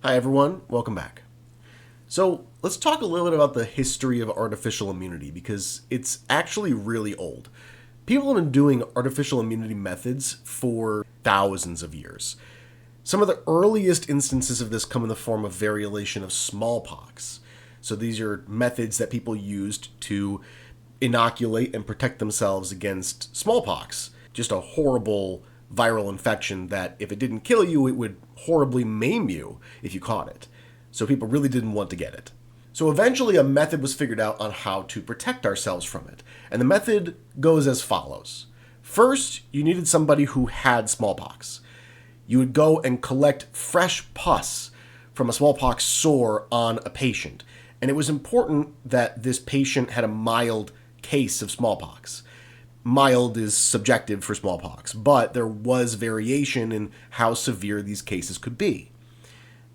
Hi everyone, welcome back. So let's talk a little bit about the history of artificial immunity because it's actually really old. People have been doing artificial immunity methods for thousands of years. Some of the earliest instances of this come in the form of variolation of smallpox. So these are methods that people used to inoculate and protect themselves against smallpox, just a horrible viral infection that if it didn't kill you, it would horribly maim you if you caught it. So people really didn't want to get it. So eventually a method was figured out on how to protect ourselves from it. And the method goes as follows. First, you needed somebody who had smallpox. You would go and collect fresh pus from a smallpox sore on a patient. And it was important that this patient had a mild case of smallpox. Mild is subjective for smallpox, but there was variation in how severe these cases could be.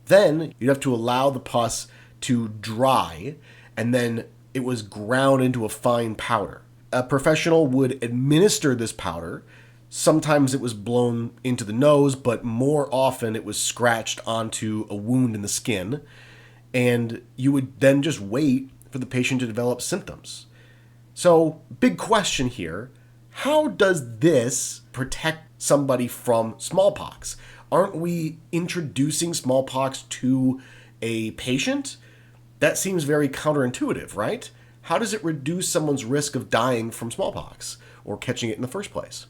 Then you'd have to allow the pus to dry, and then it was ground into a fine powder. A professional would administer this powder. Sometimes it was blown into the nose, but more often it was scratched onto a wound in the skin, and you would then just wait for the patient to develop symptoms. So, big question here. How does this protect somebody from smallpox? Aren't we introducing smallpox to a patient? That seems very counterintuitive, right? How does it reduce someone's risk of dying from smallpox or catching it in the first place?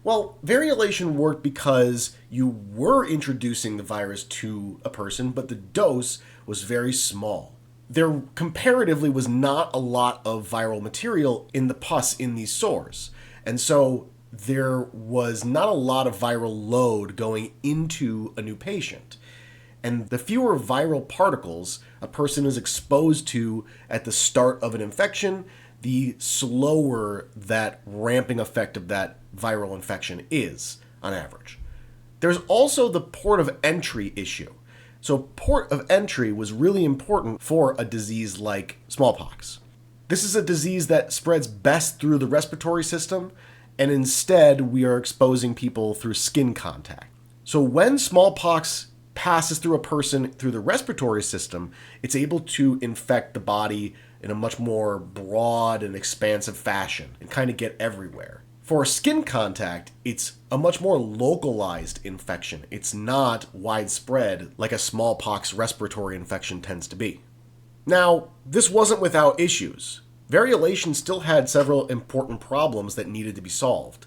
Well, variolation worked because you were introducing the virus to a person, but the dose was very small. There comparatively was not a lot of viral material in the pus in these sores. And so there was not a lot of viral load going into a new patient. And the fewer viral particles a person is exposed to at the start of an infection, the slower that ramping effect of that viral infection is on average. There's also the port of entry issue. So port of entry was really important for a disease like smallpox. This is a disease that spreads best through the respiratory system, and instead we are exposing people through skin contact. So when smallpox passes through a person through the respiratory system, it's able to infect the body in a much more broad and expansive fashion and kind of get everywhere. For skin contact, it's a much more localized infection. It's not widespread like a smallpox respiratory infection tends to be. Now, this wasn't without issues. Variolation still had several important problems that needed to be solved.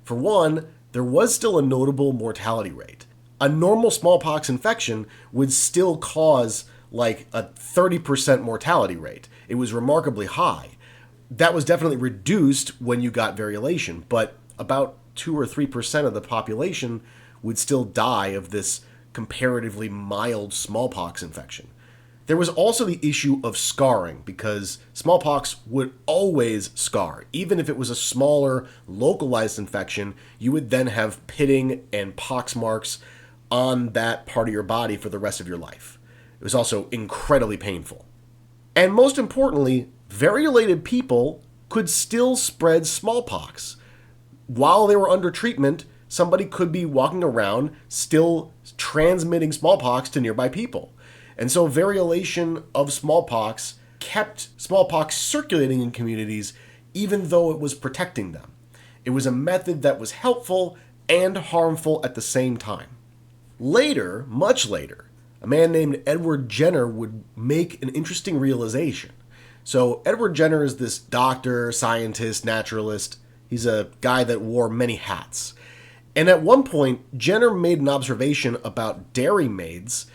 For one, there was still a notable mortality rate. A normal smallpox infection would still cause like a 30% mortality rate. It was remarkably high. That was definitely reduced when you got variolation, but about 2 or 3% of the population would still die of this comparatively mild smallpox infection. There was also the issue of scarring, because smallpox would always scar. Even if it was a smaller, localized infection, you would then have pitting and pox marks on that part of your body for the rest of your life. It was also incredibly painful. And most importantly, variolated people could still spread smallpox. While they were under treatment, somebody could be walking around still transmitting smallpox to nearby people. And so variolation of smallpox kept smallpox circulating in communities even though it was protecting them. It was a method that was helpful and harmful at the same time. Later, much later, a man named Edward Jenner would make an interesting realization. So Edward Jenner is this doctor, scientist, naturalist. He's a guy that wore many hats. And at one point, Jenner made an observation about dairymaids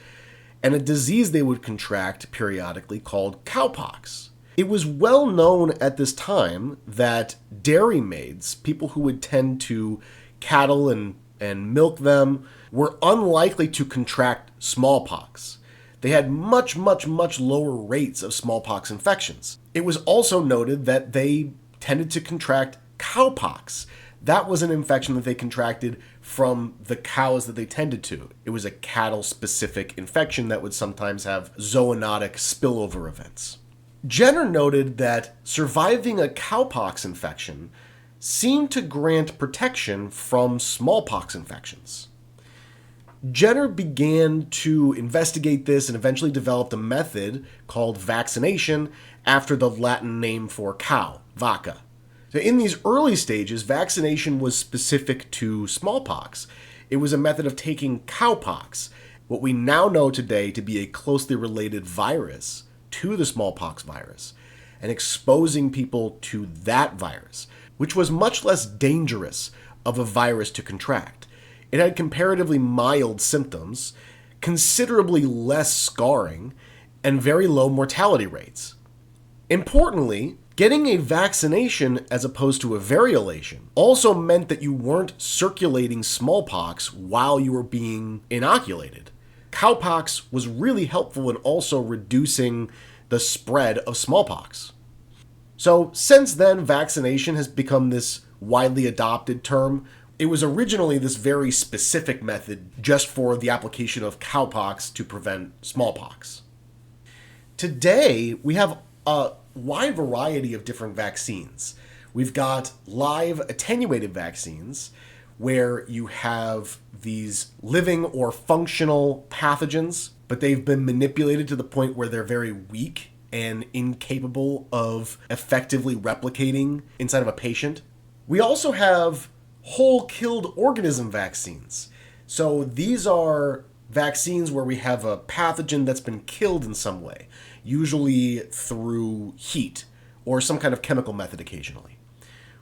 and a disease they would contract periodically called cowpox. It was well known at this time that dairymaids, people who would tend to cattle and milk them, were unlikely to contract smallpox. They had much lower rates of smallpox infections. It was also noted that they tended to contract cowpox. That was an infection that they contracted from the cows that they tended to. It was a cattle-specific infection that would sometimes have zoonotic spillover events. Jenner noted that surviving a cowpox infection seemed to grant protection from smallpox infections. Jenner began to investigate this and eventually developed a method called vaccination after the Latin name for cow, vacca. So in these early stages, vaccination was specific to smallpox. It was a method of taking cowpox, what we now know today to be a closely related virus to the smallpox virus, and exposing people to that virus, which was much less dangerous of a virus to contract. It had comparatively mild symptoms, considerably less scarring, and very low mortality rates. Importantly, getting a vaccination as opposed to a variolation also meant that you weren't circulating smallpox while you were being inoculated. Cowpox was really helpful in also reducing the spread of smallpox. So since then, vaccination has become this widely adopted term. It was originally this very specific method just for the application of cowpox to prevent smallpox. Today, we have a wide variety of different vaccines. We've got live attenuated vaccines, where you have these living or functional pathogens, but they've been manipulated to the point where they're very weak and incapable of effectively replicating inside of a patient. We also have whole killed organism vaccines. So these are vaccines where we have a pathogen that's been killed in some way, usually through heat or some kind of chemical method occasionally.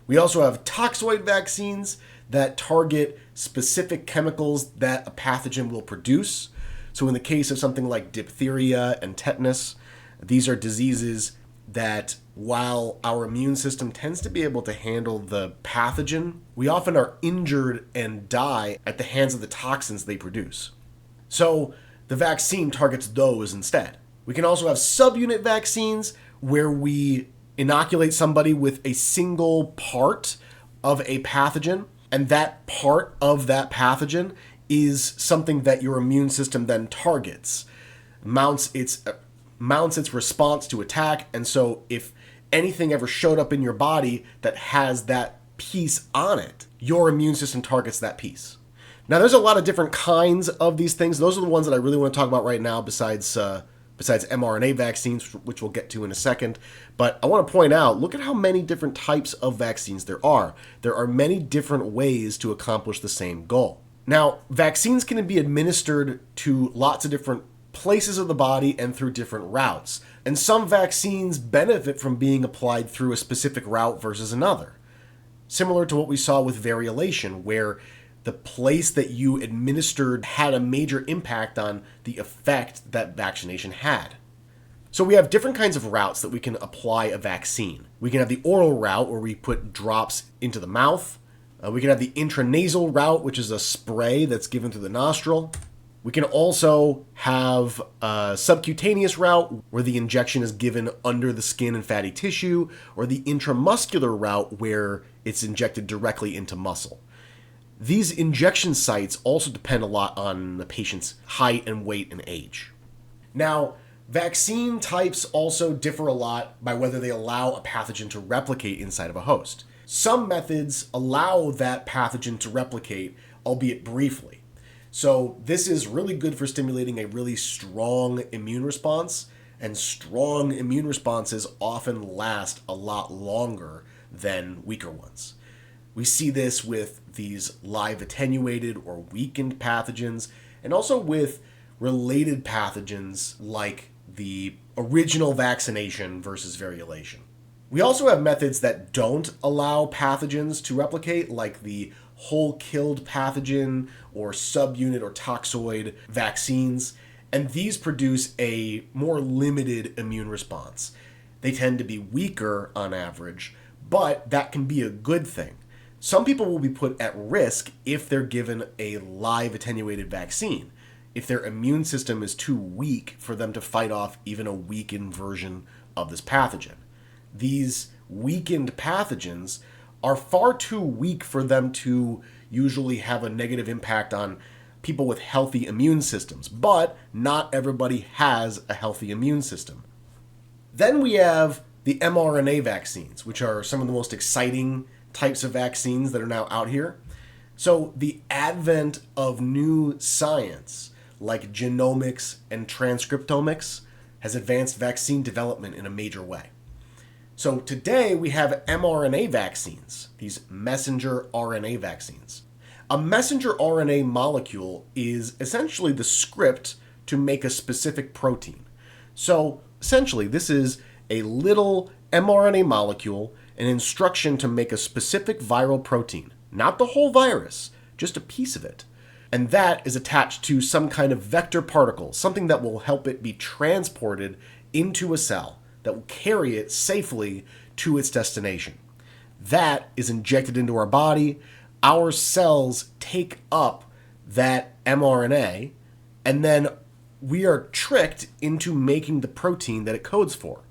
We also have toxoid vaccines that target specific chemicals that a pathogen will produce. So in the case of something like diphtheria and tetanus, these are diseases that while our immune system tends to be able to handle the pathogen, we often are injured and die at the hands of the toxins they produce. So the vaccine targets those instead. We can also have subunit vaccines where we inoculate somebody with a single part of a pathogen, and that part of that pathogen is something that your immune system then targets, mounts its response to attack. And so if anything ever showed up in your body that has that piece on it, your immune system targets that piece. Now, there's a lot of different kinds of these things. Those are the ones that I really want to talk about right now, besides mRNA vaccines, which we'll get to in a second. But I want to point out, look at how many different types of vaccines there are. There are many different ways to accomplish the same goal. Now, vaccines can be administered to lots of different places of the body and through different routes. And some vaccines benefit from being applied through a specific route versus another. Similar to what we saw with variolation, where the place that you administered had a major impact on the effect that vaccination had. So we have different kinds of routes that we can apply a vaccine. We can have the oral route, where we put drops into the mouth. We can have the intranasal route, which is a spray that's given through the nostril. We can also have a subcutaneous route, where the injection is given under the skin and fatty tissue, or the intramuscular route, where it's injected directly into muscle. These injection sites also depend a lot on the patient's height and weight and age. Now, vaccine types also differ a lot by whether they allow a pathogen to replicate inside of a host. Some methods allow that pathogen to replicate, albeit briefly. So this is really good for stimulating a really strong immune response, and strong immune responses often last a lot longer than weaker ones. We see this with these live attenuated or weakened pathogens, and also with related pathogens like the original vaccination versus variolation. We also have methods that don't allow pathogens to replicate, like the whole killed pathogen or subunit or toxoid vaccines, and these produce a more limited immune response. They tend to be weaker on average, but that can be a good thing. Some people will be put at risk if they're given a live attenuated vaccine, if their immune system is too weak for them to fight off even a weakened version of this pathogen. These weakened pathogens are far too weak for them to usually have a negative impact on people with healthy immune systems, but not everybody has a healthy immune system. Then we have the mRNA vaccines, which are some of the most exciting types of vaccines that are now out here. So the advent of new science like genomics and transcriptomics has advanced vaccine development in a major way. So today we have mRNA vaccines, these messenger RNA vaccines. A messenger RNA molecule is essentially the script to make a specific protein. So essentially this is a little mRNA molecule, an instruction to make a specific viral protein, not the whole virus, just a piece of it. And that is attached to some kind of vector particle, something that will help it be transported into a cell, that will carry it safely to its destination. That is injected into our body. Our cells take up that mRNA, and then we are tricked into making the protein that it codes for.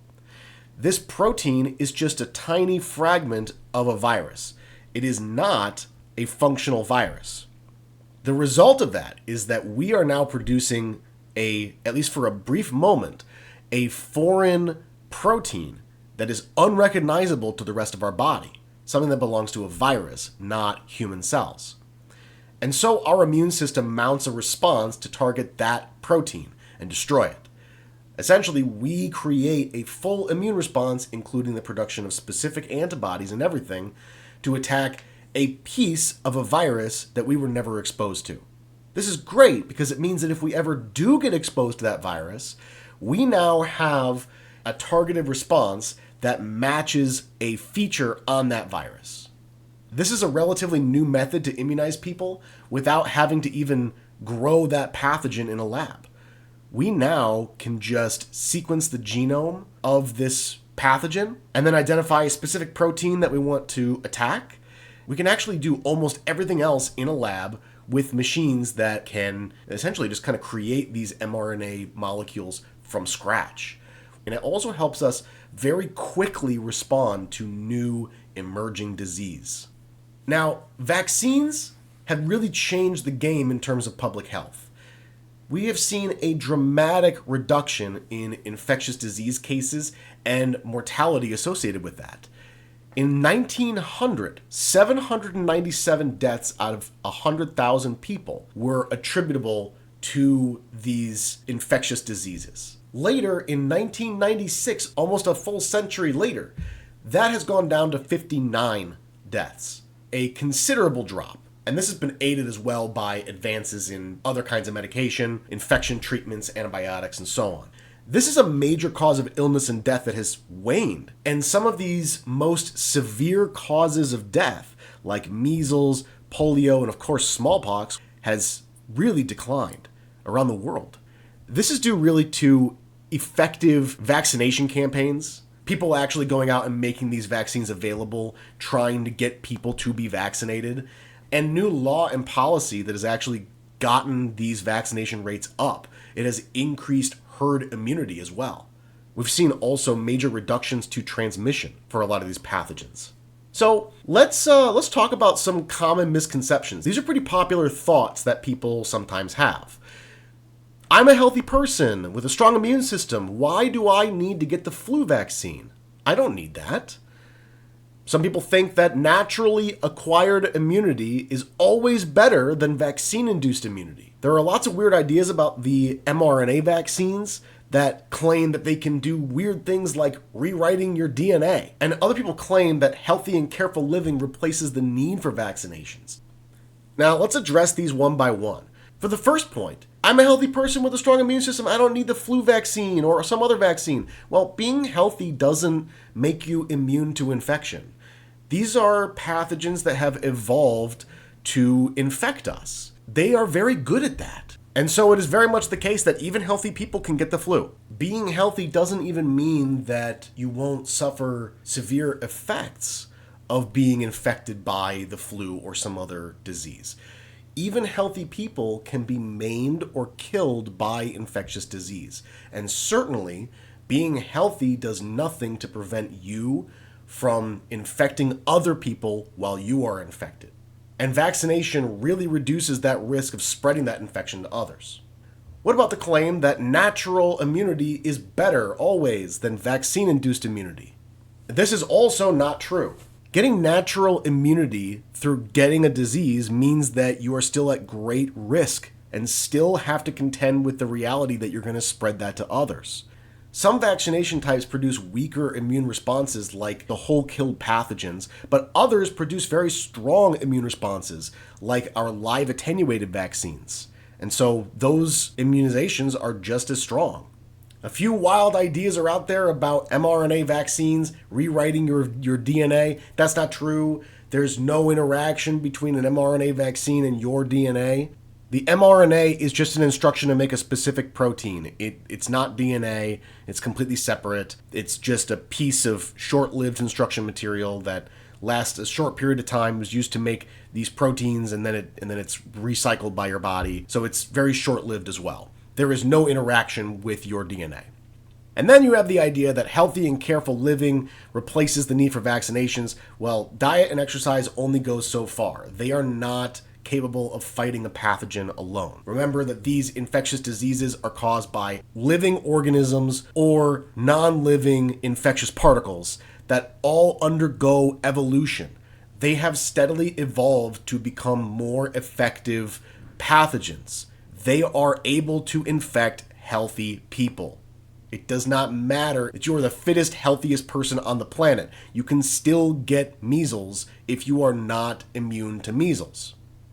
This protein is just a tiny fragment of a virus. It is not a functional virus. The result of that is that we are now producing at least for a brief moment, a foreign protein that is unrecognizable to the rest of our body, something that belongs to a virus, not human cells. And so our immune system mounts a response to target that protein and destroy it. Essentially, we create a full immune response, including the production of specific antibodies and everything, to attack a piece of a virus that we were never exposed to. This is great because it means that if we ever do get exposed to that virus, we now have a targeted response that matches a feature on that virus. This is a relatively new method to immunize people without having to even grow that pathogen in a lab. We now can just sequence the genome of this pathogen and then identify a specific protein that we want to attack. We can actually do almost everything else in a lab with machines that can essentially just kind of create these mRNA molecules from scratch. And it also helps us very quickly respond to new emerging disease. Now, vaccines have really changed the game in terms of public health. We have seen a dramatic reduction in infectious disease cases and mortality associated with that. In 1900, 797 deaths out of 100,000 people were attributable to these infectious diseases. Later, in 1996, almost a full century later, that has gone down to 59 deaths, a considerable drop. And this has been aided as well by advances in other kinds of medication, infection treatments, antibiotics, and so on. This is a major cause of illness and death that has waned. And some of these most severe causes of death, like measles, polio, and of course smallpox, has really declined around the world. This is due really to effective vaccination campaigns, people actually going out and making these vaccines available, trying to get people to be vaccinated, and new law and policy that has actually gotten these vaccination rates up. It has increased herd immunity as well. We've seen also major reductions to transmission for a lot of these pathogens. So let's talk about some common misconceptions. These are pretty popular thoughts that people sometimes have. I'm a healthy person with a strong immune system. Why do I need to get the flu vaccine? I don't need that. Some people think that naturally acquired immunity is always better than vaccine-induced immunity. There are lots of weird ideas about the mRNA vaccines that claim that they can do weird things like rewriting your DNA. And other people claim that healthy and careful living replaces the need for vaccinations. Now, let's address these one by one. For the first point, I'm a healthy person with a strong immune system. I don't need the flu vaccine or some other vaccine. Well, being healthy doesn't make you immune to infection. These are pathogens that have evolved to infect us. They are very good at that. And so it is very much the case that even healthy people can get the flu. Being healthy doesn't even mean that you won't suffer severe effects of being infected by the flu or some other disease. Even healthy people can be maimed or killed by infectious disease. And certainly, being healthy does nothing to prevent you from infecting other people while you are infected. And vaccination really reduces that risk of spreading that infection to others. What about the claim that natural immunity is better always than vaccine-induced immunity? This is also not true. Getting natural immunity through getting a disease means that you are still at great risk and still have to contend with the reality that you're going to spread that to others. Some vaccination types produce weaker immune responses like the whole-killed pathogens, but others produce very strong immune responses like our live attenuated vaccines. And so those immunizations are just as strong. A few wild ideas are out there about mRNA vaccines rewriting your DNA. That's not true. There's no interaction between an mRNA vaccine and your DNA. The mRNA is just an instruction to make a specific protein. It's not DNA. It's completely separate. It's just a piece of short-lived instruction material that lasts a short period of time, was used to make these proteins, and then it's recycled by your body. So it's very short-lived as well. There is no interaction with your DNA. And then you have the idea that healthy and careful living replaces the need for vaccinations. Well, diet and exercise only go so far. They are not capable of fighting a pathogen alone. Remember that these infectious diseases are caused by living organisms or non-living infectious particles that all undergo evolution. They have steadily evolved to become more effective pathogens. They are able to infect healthy people. It does not matter that you are the fittest, healthiest person on the planet. You can still get measles if you are not immune to measles.